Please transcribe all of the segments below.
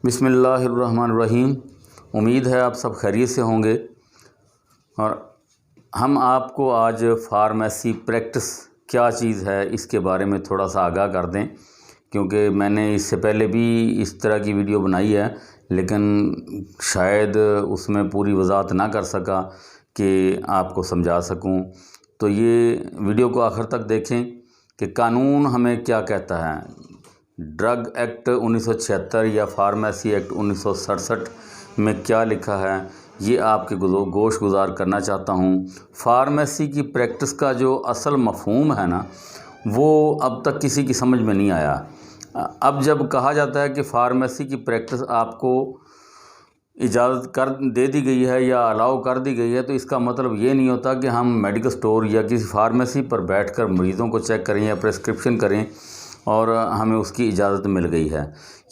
बिस्मिल्लाहिर्रहमानिर्रहीम। उम्मीद है आप सब खैरियत से होंगे और हम आपको आज फार्मेसी प्रैक्टिस क्या चीज़ है इसके बारे में थोड़ा सा आगाह कर दें, क्योंकि मैंने इससे पहले भी इस तरह की वीडियो बनाई है लेकिन शायद उसमें पूरी वजाहत ना कर सका कि आपको समझा सकूं। तो ये वीडियो को आखिर तक देखें कि कानून हमें क्या कहता है। ड्रग एक्ट 1976 या फार्मेसी एक्ट 1967 में क्या लिखा है ये आपके गोश गुजार करना चाहता हूँ। फार्मेसी की प्रैक्टिस का जो असल मफहूम है ना, वो अब तक किसी की समझ में नहीं आया। अब जब कहा जाता है कि फार्मेसी की प्रैक्टिस आपको इजाज़त कर दे दी गई है या अलाउ कर दी गई है, तो इसका मतलब ये नहीं होता कि हम मेडिकल स्टोर या किसी फार्मेसी पर बैठकर मरीज़ों को चेक करें या प्रिस्क्रिप्शन करें और हमें उसकी इजाज़त मिल गई है।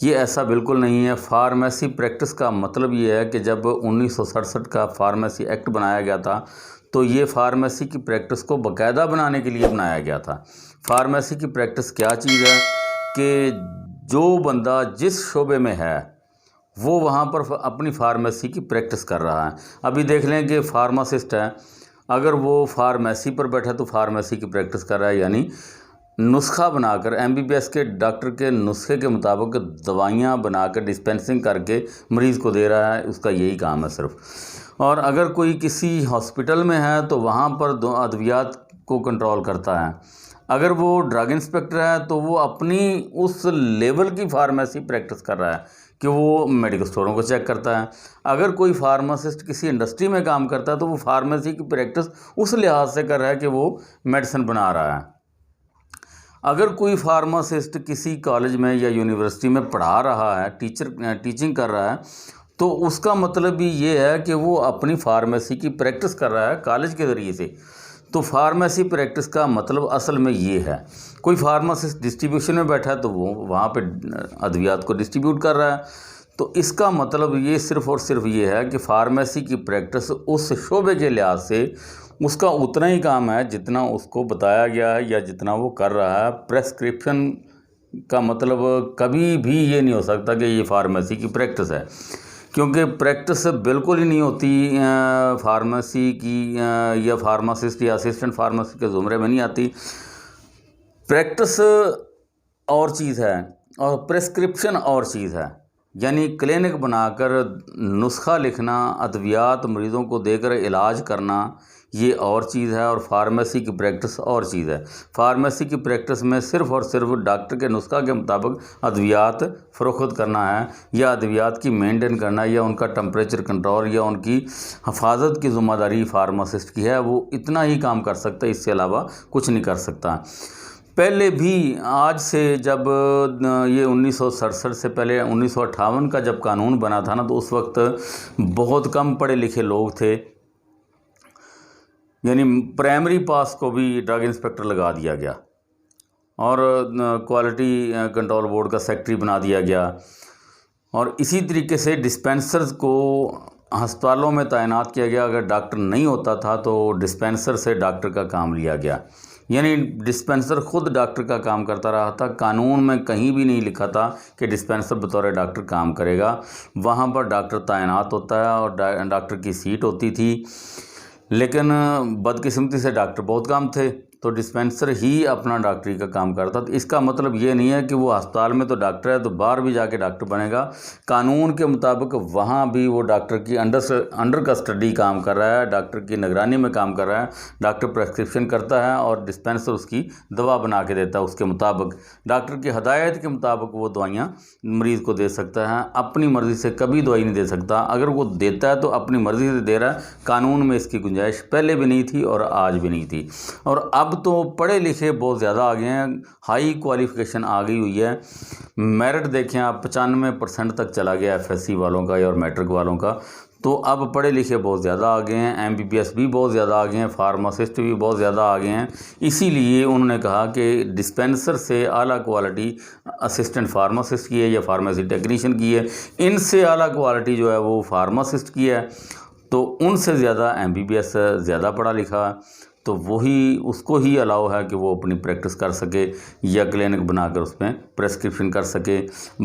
ये ऐसा बिल्कुल नहीं है। फार्मेसी प्रैक्टिस का मतलब ये है कि जब 1967 का फार्मेसी एक्ट बनाया गया था तो ये फार्मेसी की प्रैक्टिस को बाकायदा बनाने के लिए बनाया गया था। फार्मेसी की प्रैक्टिस क्या चीज़ है कि जो बंदा जिस शोबे में है वो वहाँ पर अपनी फार्मेसी की प्रैक्टिस कर रहा है। अभी देख लें कि फार्मासिस्ट है, अगर वो फार्मेसी पर बैठा तो फार्मेसी की प्रैक्टिस कर रहा है, यानी नुस्खा बनाकर एमबीबीएस के डॉक्टर के नुस्खे के मुताबिक दवाइयाँ बनाकर डिस्पेंसिंग करके मरीज़ को दे रहा है, उसका यही काम है सिर्फ। और अगर कोई किसी हॉस्पिटल में है तो वहाँ पर अद्वियात को कंट्रोल करता है। अगर वो ड्रग इंस्पेक्टर है तो वो अपनी उस लेवल की फार्मेसी प्रैक्टिस कर रहा है कि वो मेडिकल स्टोरों को चेक करता है। अगर कोई फार्मासिस्ट किसी इंडस्ट्री में काम करता है तो वो फार्मेसी की प्रैक्टिस उस लिहाज से कर रहा है कि वो मेडिसिन बना रहा है। अगर कोई फार्मासिस्ट किसी कॉलेज में या यूनिवर्सिटी में पढ़ा रहा है, टीचिंग कर रहा है, तो उसका मतलब भी ये है कि वो अपनी फार्मेसी की प्रैक्टिस कर रहा है कॉलेज के ज़रिए से। तो फार्मेसी प्रैक्टिस का मतलब असल में ये है। कोई फार्मासिस्ट डिस्ट्रीब्यूशन में बैठा है तो वो वहाँ पे अद्वियात को डिस्ट्रीब्यूट कर रहा है। तो इसका मतलब ये सिर्फ़ और सिर्फ ये है कि फार्मेसी की प्रैक्टिस उस शोबे के लिहाज से उसका उतना ही काम है जितना उसको बताया गया है या जितना वो कर रहा है। प्रेस्क्रिप्शन का मतलब कभी भी ये नहीं हो सकता कि ये फार्मेसी की प्रैक्टिस है, क्योंकि प्रैक्टिस बिल्कुल ही नहीं होती फार्मेसी की या फार्मासिस्ट या असिस्टेंट फार्मासिस्ट के ज़ुमरे में नहीं आती। प्रैक्टिस और चीज़ है और प्रेस्क्रिप्शन और चीज़ है। यानी क्लिनिक बनाकर नुस्खा लिखना, अद्वियात मरीज़ों को देकर इलाज करना, ये और चीज़ है और फार्मेसी की प्रैक्टिस और चीज़ है। फार्मेसी की प्रैक्टिस में सिर्फ़ और सिर्फ डॉक्टर के नुस्खा के मुताबिक अद्वियात फ़रोख्त करना है या अद्वियात की मेंटेन करना या उनका टेम्परेचर कंट्रोल या उनकी हिफाजत की ज़िम्मेदारी फार्मासिस्ट की है। वो इतना ही काम कर सकता है, इससे अलावा कुछ नहीं कर सकता। पहले भी आज से जब ये 1967 से पहले 1958 का जब कानून बना था ना, तो उस वक्त बहुत कम पढ़े लिखे लोग थे। यानी प्राइमरी पास को भी ड्रग इंस्पेक्टर लगा दिया गया और क्वालिटी कंट्रोल बोर्ड का सेक्रेटरी बना दिया गया। और इसी तरीके से डिस्पेंसर्स को अस्पतालों में तैनात किया गया। अगर डॉक्टर नहीं होता था तो डिस्पेंसर से डॉक्टर का काम लिया गया, यानी डिस्पेंसर खुद डॉक्टर का काम करता रहा था। कानून में कहीं भी नहीं लिखा था कि डिस्पेंसर बतौर डॉक्टर काम करेगा। वहाँ पर डॉक्टर तैनात होता है और डॉक्टर की सीट होती थी, लेकिन बदकिस्मती से डॉक्टर बहुत कम थे तो डिस्पेंसर ही अपना डॉक्टरी का काम करता। तो इसका मतलब ये नहीं है कि वो अस्पताल में तो डॉक्टर है तो बाहर भी जाके डॉक्टर बनेगा। कानून के मुताबिक वहाँ भी वो डॉक्टर की अंडर कस्टडी काम कर रहा है, डॉक्टर की निगरानी में काम कर रहा है। डॉक्टर प्रेस्क्रिप्शन करता है और डिस्पेंसर उसकी दवा बना के देता है उसके मुताबिक। डॉक्टर की हदायत के मुताबिक वो दवाइयाँ मरीज़ को दे सकता है, अपनी मर्ज़ी से कभी दवाई नहीं दे सकता। अगर वो देता है तो अपनी मर्ज़ी से दे रहा है। कानून में इसकी गुंजाइश पहले भी नहीं थी और आज भी नहीं थी। और अब तो पढ़े लिखे बहुत ज़्यादा आ गए हैं, हाई क्वालिफ़िकेशन आ गई हुई है। मेरिट देखें आप 95% तक चला गया एफएससी वालों का और मैट्रिक वालों का। तो अब पढ़े लिखे बहुत ज़्यादा आ गए हैं, एमबीबीएस भी बहुत ज़्यादा आ गए हैं, फार्मासिस्ट भी बहुत ज़्यादा आ गए हैं। इसीलिए उन्होंने कहा कि डिस्पेंसर से आला क्वालिटी असिस्टेंट फार्मासिस्ट की है या फार्मेसी टेक्नीशियन की है, इनसे आला क्वालिटी जो है वो फार्मासिस्ट की है। तो उनसे ज़्यादा एमबीबीएस ज़्यादा पढ़ा लिखा। तो वही उसको ही अलाउ है कि वो अपनी प्रैक्टिस कर सके या क्लिनिक बनाकर उसमें प्रेस्क्रिप्शन कर सके।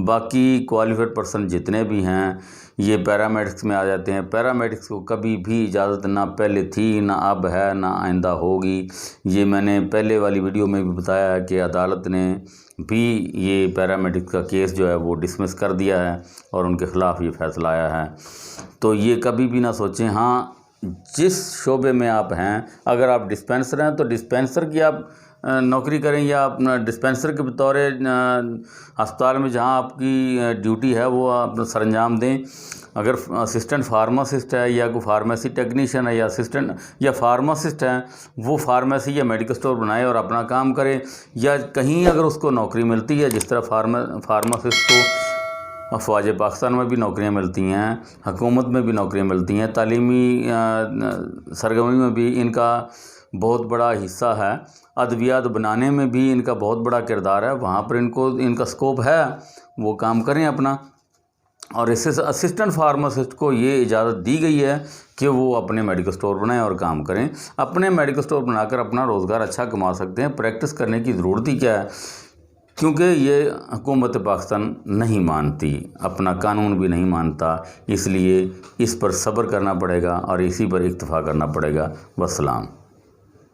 बाकी क्वालिफाइड पर्सन जितने भी हैं ये पैरामेडिक्स में आ जाते हैं। पैरामेडिक्स को कभी भी इजाज़त ना पहले थी, ना अब है, ना आइंदा होगी। ये मैंने पहले वाली वीडियो में भी बताया है कि अदालत ने भी ये पैरामेडिक्स का केस जो है वो डिसमिस कर दिया है और उनके ख़िलाफ़ ये फ़ैसला आया है। तो ये कभी भी ना सोचें। हाँ, जिस शोबे में आप हैं, अगर आप डिस्पेंसर हैं तो डिस्पेंसर की आप नौकरी करें या अपना डिस्पेंसर के बतौर अस्पताल में जहां आपकी ड्यूटी है वो आप सरंजाम दें। अगर असिस्टेंट फार्मासिस्ट है या कोई फार्मेसी टेक्नीशियन है या असिस्टेंट या फार्मासिस्ट है, वो फार्मेसी या मेडिकल स्टोर बनाए और अपना काम करे। या कहीं अगर उसको नौकरी मिलती है, जिस तरह फार्मासिस्ट को फ़ौज पाकिस्तान में भी नौकरियां मिलती हैं, हुकूमत में भी नौकरियां मिलती हैं, तालीमी सरगर्मी में भी इनका बहुत बड़ा हिस्सा है, अद्वियात बनाने में भी इनका बहुत बड़ा किरदार है। वहाँ पर इनका स्कोप है, वो काम करें अपना। और इससे असिस्टेंट फार्मासिस्ट को ये इजाज़त दी गई है कि वो अपने मेडिकल स्टोर बनाएं और काम करें। अपने मेडिकल स्टोर बनाकर अपना रोज़गार अच्छा कमा सकते हैं। प्रैक्टिस करने की ज़रूरत ही क्या है, क्योंकि ये हुकूमत पाकिस्तान नहीं मानती, अपना कानून भी नहीं मानता। इसलिए इस पर सब्र करना पड़ेगा और इसी पर इक्तफ़ा करना पड़ेगा। वस्सलाम।